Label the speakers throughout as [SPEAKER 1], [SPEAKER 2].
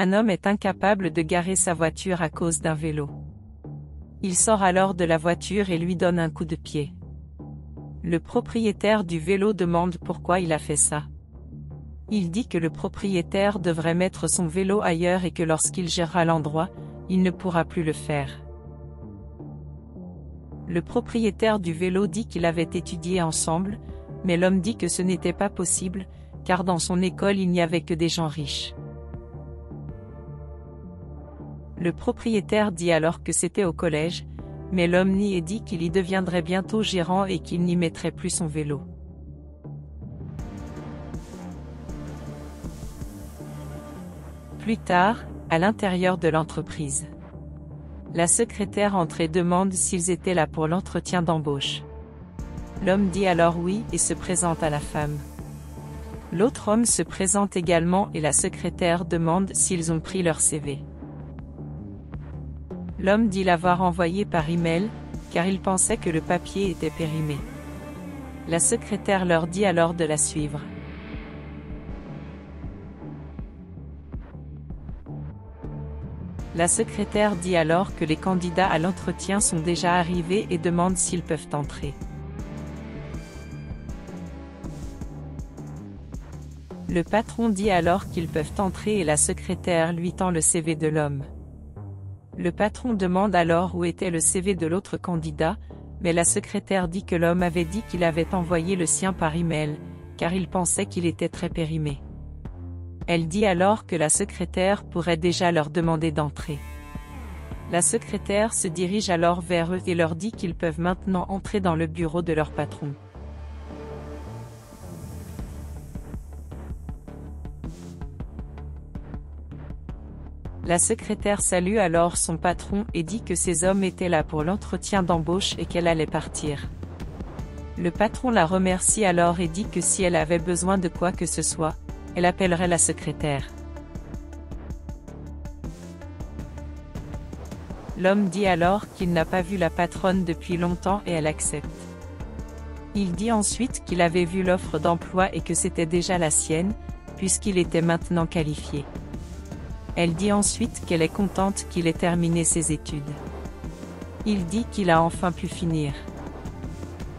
[SPEAKER 1] Un homme est incapable de garer sa voiture à cause d'un vélo. Il sort alors de la voiture et lui donne un coup de pied. Le propriétaire du vélo demande pourquoi il a fait ça. Il dit que le propriétaire devrait mettre son vélo ailleurs et que lorsqu'il gérera l'endroit, il ne pourra plus le faire. Le propriétaire du vélo dit qu'il avait étudié ensemble, mais l'homme dit que ce n'était pas possible, car dans son école il n'y avait que des gens riches. Le propriétaire dit alors que c'était au collège, mais l'homme nie et dit qu'il y deviendrait bientôt gérant et qu'il n'y mettrait plus son vélo. Plus tard, à l'intérieur de l'entreprise. La secrétaire entre et demande s'ils étaient là pour l'entretien d'embauche. L'homme dit alors oui et se présente à la femme. L'autre homme se présente également et la secrétaire demande s'ils ont pris leur CV. L'homme dit l'avoir envoyé par email, car il pensait que le papier était périmé. La secrétaire leur dit alors de la suivre. La secrétaire dit alors que les candidats à l'entretien sont déjà arrivés et demande s'ils peuvent entrer. Le patron dit alors qu'ils peuvent entrer et la secrétaire lui tend le CV de l'homme. Le patron demande alors où était le CV de l'autre candidat, mais la secrétaire dit que l'homme avait dit qu'il avait envoyé le sien par email, car il pensait qu'il était très périmé. Elle dit alors que la secrétaire pourrait déjà leur demander d'entrer. La secrétaire se dirige alors vers eux et leur dit qu'ils peuvent maintenant entrer dans le bureau de leur patron. La secrétaire salue alors son patron et dit que ces hommes étaient là pour l'entretien d'embauche et qu'elle allait partir. Le patron la remercie alors et dit que si elle avait besoin de quoi que ce soit, elle appellerait la secrétaire. L'homme dit alors qu'il n'a pas vu la patronne depuis longtemps et elle accepte. Il dit ensuite qu'il avait vu l'offre d'emploi et que c'était déjà la sienne, puisqu'il était maintenant qualifié. Elle dit ensuite qu'elle est contente qu'il ait terminé ses études. Il dit qu'il a enfin pu finir.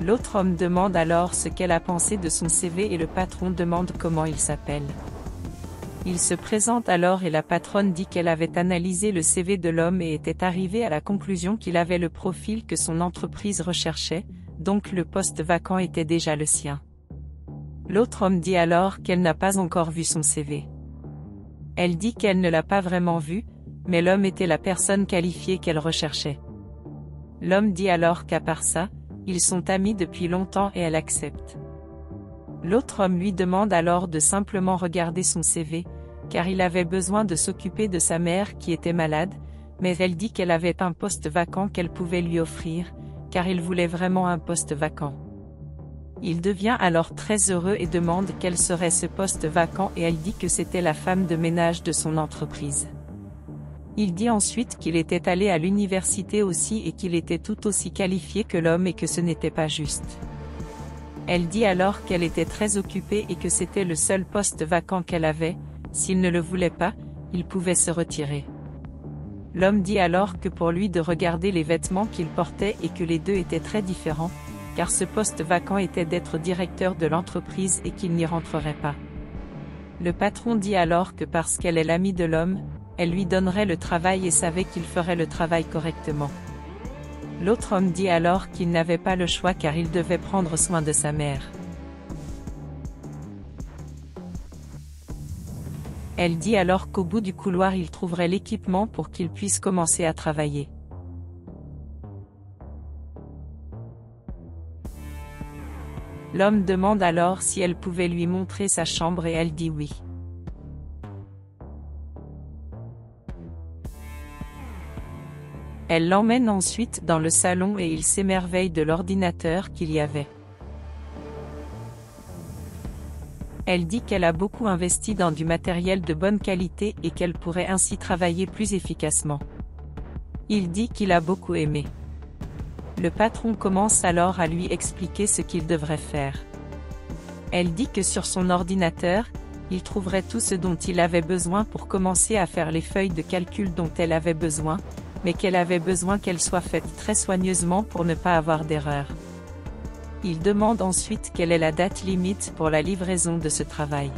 [SPEAKER 1] L'autre homme demande alors ce qu'elle a pensé de son CV et le patron demande comment il s'appelle. Il se présente alors et la patronne dit qu'elle avait analysé le CV de l'homme et était arrivée à la conclusion qu'il avait le profil que son entreprise recherchait, donc le poste vacant était déjà le sien. L'autre homme dit alors qu'elle n'a pas encore vu son CV. Elle dit qu'elle ne l'a pas vraiment vu, mais l'homme était la personne qualifiée qu'elle recherchait. L'homme dit alors qu'à part ça, ils sont amis depuis longtemps et elle accepte. L'autre homme lui demande alors de simplement regarder son CV, car il avait besoin de s'occuper de sa mère qui était malade, mais elle dit qu'elle avait un poste vacant qu'elle pouvait lui offrir, car il voulait vraiment un poste vacant. Il devient alors très heureux et demande quel serait ce poste vacant et elle dit que c'était la femme de ménage de son entreprise. Il dit ensuite qu'il était allé à l'université aussi et qu'il était tout aussi qualifié que l'homme et que ce n'était pas juste. Elle dit alors qu'elle était très occupée et que c'était le seul poste vacant qu'elle avait, s'il ne le voulait pas, il pouvait se retirer. L'homme dit alors que pour lui de regarder les vêtements qu'il portait et que les deux étaient très différents, car ce poste vacant était d'être directeur de l'entreprise et qu'il n'y rentrerait pas. Le patron dit alors que parce qu'elle est l'amie de l'homme, elle lui donnerait le travail et savait qu'il ferait le travail correctement. L'autre homme dit alors qu'il n'avait pas le choix car il devait prendre soin de sa mère. Elle dit alors qu'au bout du couloir il trouverait l'équipement pour qu'il puisse commencer à travailler. L'homme demande alors si elle pouvait lui montrer sa chambre et elle dit oui. Elle l'emmène ensuite dans le salon et il s'émerveille de l'ordinateur qu'il y avait. Elle dit qu'elle a beaucoup investi dans du matériel de bonne qualité et qu'elle pourrait ainsi travailler plus efficacement. Il dit qu'il a beaucoup aimé. Le patron commence alors à lui expliquer ce qu'il devrait faire. Elle dit que sur son ordinateur, Il trouverait tout ce dont il avait besoin pour commencer à faire les feuilles de calcul dont elle avait besoin, mais qu'elle avait besoin qu'elles soient faites très soigneusement pour ne pas avoir d'erreur. Il demande ensuite quelle est la date limite pour la livraison de ce travail.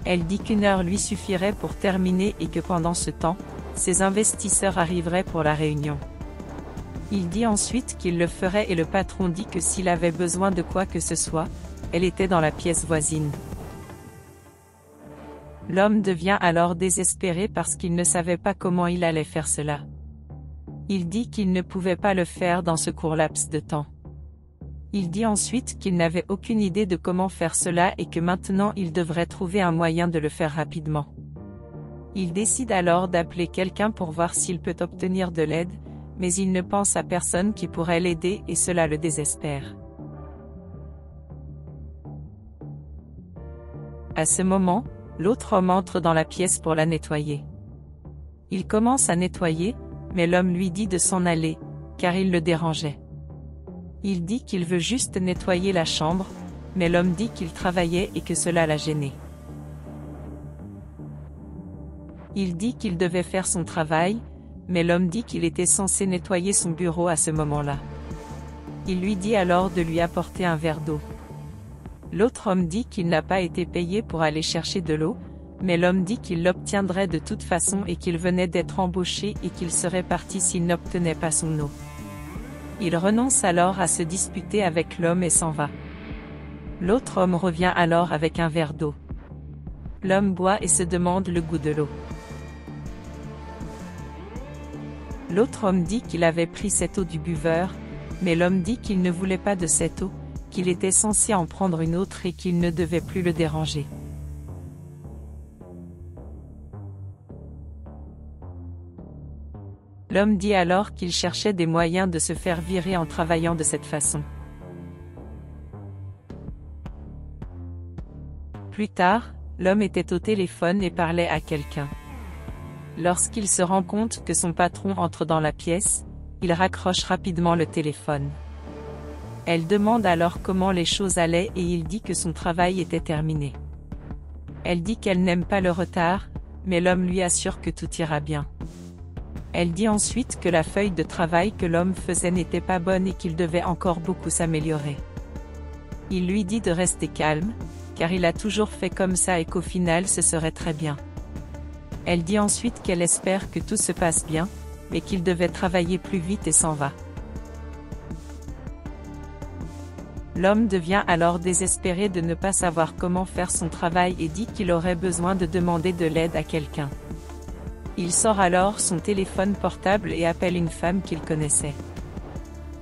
[SPEAKER 1] Elle dit qu'1 heure lui suffirait pour terminer et que pendant ce temps, ses investisseurs arriveraient pour la réunion. Il dit ensuite qu'il le ferait et le patron dit que s'il avait besoin de quoi que ce soit, elle était dans la pièce voisine. L'homme devient alors désespéré parce qu'il ne savait pas comment il allait faire cela. Il dit qu'il ne pouvait pas le faire dans ce court laps de temps. Il dit ensuite qu'il n'avait aucune idée de comment faire cela et que maintenant il devrait trouver un moyen de le faire rapidement. Il décide alors d'appeler quelqu'un pour voir s'il peut obtenir de l'aide, mais il ne pense à personne qui pourrait l'aider et cela le désespère. À ce moment, l'autre homme entre dans la pièce pour la nettoyer. Il commence à nettoyer, mais l'homme lui dit de s'en aller, car il le dérangeait. Il dit qu'il veut juste nettoyer la chambre, mais l'homme dit qu'il travaillait et que cela l'a gêné. Il dit qu'il devait faire son travail, mais l'homme dit qu'il était censé nettoyer son bureau à ce moment-là. Il lui dit alors de lui apporter un verre d'eau. L'autre homme dit qu'il n'a pas été payé pour aller chercher de l'eau, mais l'homme dit qu'il l'obtiendrait de toute façon et qu'il venait d'être embauché et qu'il serait parti s'il n'obtenait pas son eau. Il renonce alors à se disputer avec l'homme et s'en va. L'autre homme revient alors avec un verre d'eau. L'homme boit et se demande le goût de l'eau. L'autre homme dit qu'il avait pris cette eau du buveur, mais l'homme dit qu'il ne voulait pas de cette eau, qu'il était censé en prendre une autre et qu'il ne devait plus le déranger. L'homme dit alors qu'il cherchait des moyens de se faire virer en travaillant de cette façon. Plus tard, l'homme était au téléphone et parlait à quelqu'un. Lorsqu'il se rend compte que son patron entre dans la pièce, il raccroche rapidement le téléphone. Elle demande alors comment les choses allaient et il dit que son travail était terminé. Elle dit qu'elle n'aime pas le retard, mais l'homme lui assure que tout ira bien. Elle dit ensuite que la feuille de travail que l'homme faisait n'était pas bonne et qu'il devait encore beaucoup s'améliorer. Il lui dit de rester calme, car il a toujours fait comme ça et qu'au final ce serait très bien. Elle dit ensuite qu'elle espère que tout se passe bien, mais qu'il devait travailler plus vite et s'en va. L'homme devient alors désespéré de ne pas savoir comment faire son travail et dit qu'il aurait besoin de demander de l'aide à quelqu'un. Il sort alors son téléphone portable et appelle une femme qu'il connaissait.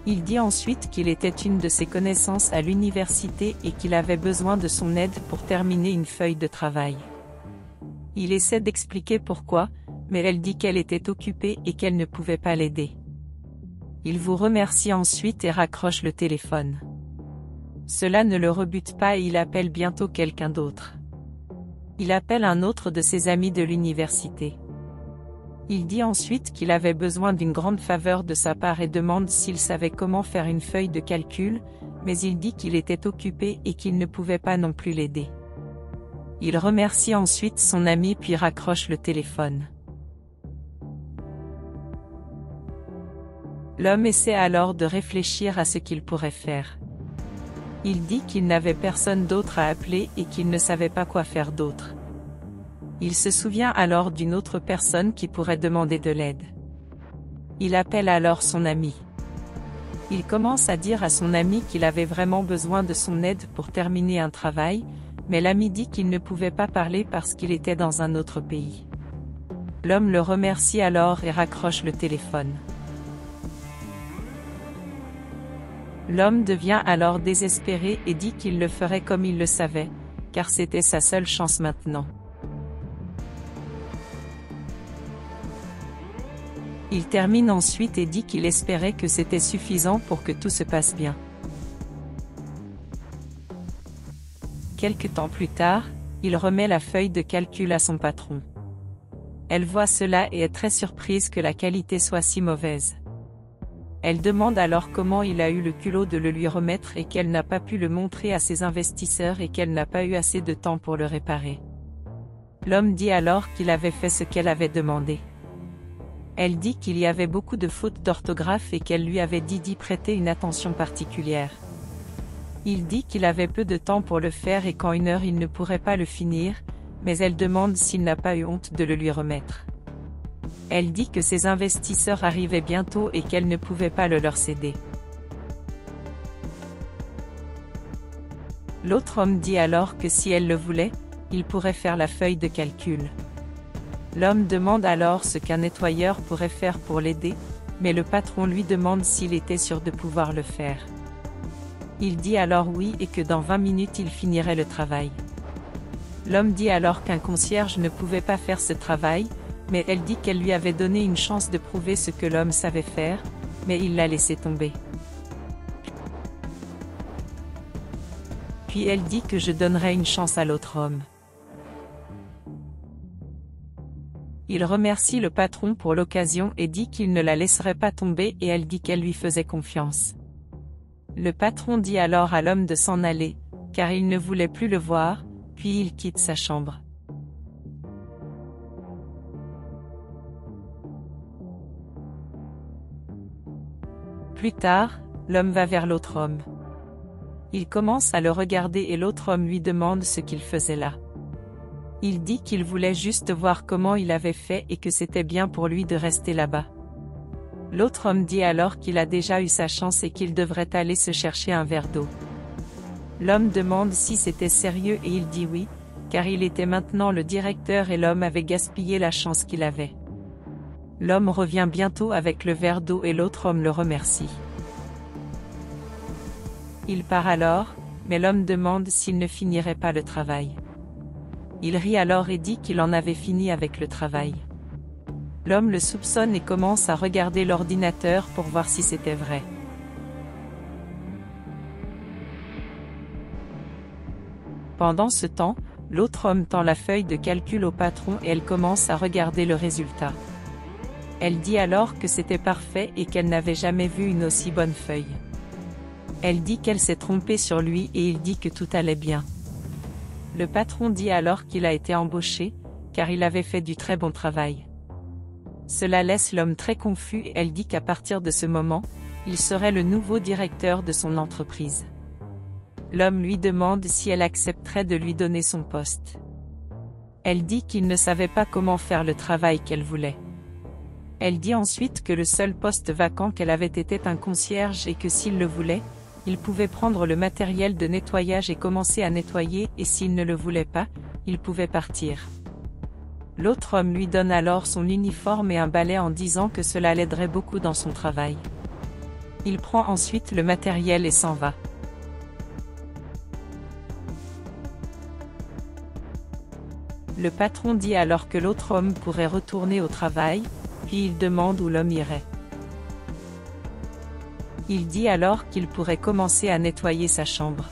[SPEAKER 1] Il dit ensuite qu'il était une de ses connaissances à l'université et qu'il avait besoin de son aide pour terminer une feuille de travail. Il essaie d'expliquer pourquoi, mais elle dit qu'elle était occupée et qu'elle ne pouvait pas l'aider. Il vous remercie ensuite et raccroche le téléphone. Cela ne le rebute pas et il appelle bientôt quelqu'un d'autre. Il appelle un autre de ses amis de l'université. Il dit ensuite qu'il avait besoin d'une grande faveur de sa part et demande s'il savait comment faire une feuille de calcul, mais il dit qu'il était occupé et qu'il ne pouvait pas non plus l'aider. Il remercie ensuite son ami puis raccroche le téléphone. L'homme essaie alors de réfléchir à ce qu'il pourrait faire. Il dit qu'il n'avait personne d'autre à appeler et qu'il ne savait pas quoi faire d'autre. Il se souvient alors d'une autre personne qui pourrait demander de l'aide. Il appelle alors son ami. Il commence à dire à son ami qu'il avait vraiment besoin de son aide pour terminer un travail, mais l'ami dit qu'il ne pouvait pas parler parce qu'il était dans un autre pays. L'homme le remercie alors et raccroche le téléphone. L'homme devient alors désespéré et dit qu'il le ferait comme il le savait, car c'était sa seule chance maintenant. Il termine ensuite et dit qu'il espérait que c'était suffisant pour que tout se passe bien. Quelque temps plus tard, il remet la feuille de calcul à son patron. Elle voit cela et est très surprise que la qualité soit si mauvaise. Elle demande alors comment il a eu le culot de le lui remettre et qu'elle n'a pas pu le montrer à ses investisseurs et qu'elle n'a pas eu assez de temps pour le réparer. L'homme dit alors qu'il avait fait ce qu'elle avait demandé. Elle dit qu'il y avait beaucoup de fautes d'orthographe et qu'elle lui avait dit d'y prêter une attention particulière. Il dit qu'il avait peu de temps pour le faire et qu'en 1 heure il ne pourrait pas le finir, mais elle demande s'il n'a pas eu honte de le lui remettre. Elle dit que ses investisseurs arrivaient bientôt et qu'elle ne pouvait pas le leur céder. L'autre homme dit alors que si elle le voulait, il pourrait faire la feuille de calcul. L'homme demande alors ce qu'un nettoyeur pourrait faire pour l'aider, mais le patron lui demande s'il était sûr de pouvoir le faire. Il dit alors oui et que dans 20 minutes il finirait le travail. L'homme dit alors qu'un concierge ne pouvait pas faire ce travail, mais elle dit qu'elle lui avait donné une chance de prouver ce que l'homme savait faire, mais il l'a laissé tomber. Puis elle dit que je donnerai une chance à l'autre homme. Il remercie le patron pour l'occasion et dit qu'il ne la laisserait pas tomber et elle dit qu'elle lui faisait confiance. Le patron dit alors à l'homme de s'en aller, car il ne voulait plus le voir, puis il quitte sa chambre. Plus tard, l'homme va vers l'autre homme. Il commence à le regarder et l'autre homme lui demande ce qu'il faisait là. Il dit qu'il voulait juste voir comment il avait fait et que c'était bien pour lui de rester là-bas. L'autre homme dit alors qu'il a déjà eu sa chance et qu'il devrait aller se chercher un verre d'eau. L'homme demande si c'était sérieux et il dit oui, car il était maintenant le directeur et l'homme avait gaspillé la chance qu'il avait. L'homme revient bientôt avec le verre d'eau et l'autre homme le remercie. Il part alors, mais l'homme demande s'il ne finirait pas le travail. Il rit alors et dit qu'il en avait fini avec le travail. L'homme le soupçonne et commence à regarder l'ordinateur pour voir si c'était vrai. Pendant ce temps, l'autre homme tend la feuille de calcul au patron et elle commence à regarder le résultat. Elle dit alors que c'était parfait et qu'elle n'avait jamais vu une aussi bonne feuille. Elle dit qu'elle s'est trompée sur lui et il dit que tout allait bien. Le patron dit alors qu'il a été embauché, car il avait fait du très bon travail. Cela laisse l'homme très confus et elle dit qu'à partir de ce moment, il serait le nouveau directeur de son entreprise. L'homme lui demande si elle accepterait de lui donner son poste. Elle dit qu'il ne savait pas comment faire le travail qu'elle voulait. Elle dit ensuite que le seul poste vacant qu'elle avait était un concierge et que s'il le voulait, il pouvait prendre le matériel de nettoyage et commencer à nettoyer et s'il ne le voulait pas, il pouvait partir. L'autre homme lui donne alors son uniforme et un balai en disant que cela l'aiderait beaucoup dans son travail. Il prend ensuite le matériel et s'en va. Le patron dit alors que l'autre homme pourrait retourner au travail, puis il demande où l'homme irait. Il dit alors qu'il pourrait commencer à nettoyer sa chambre.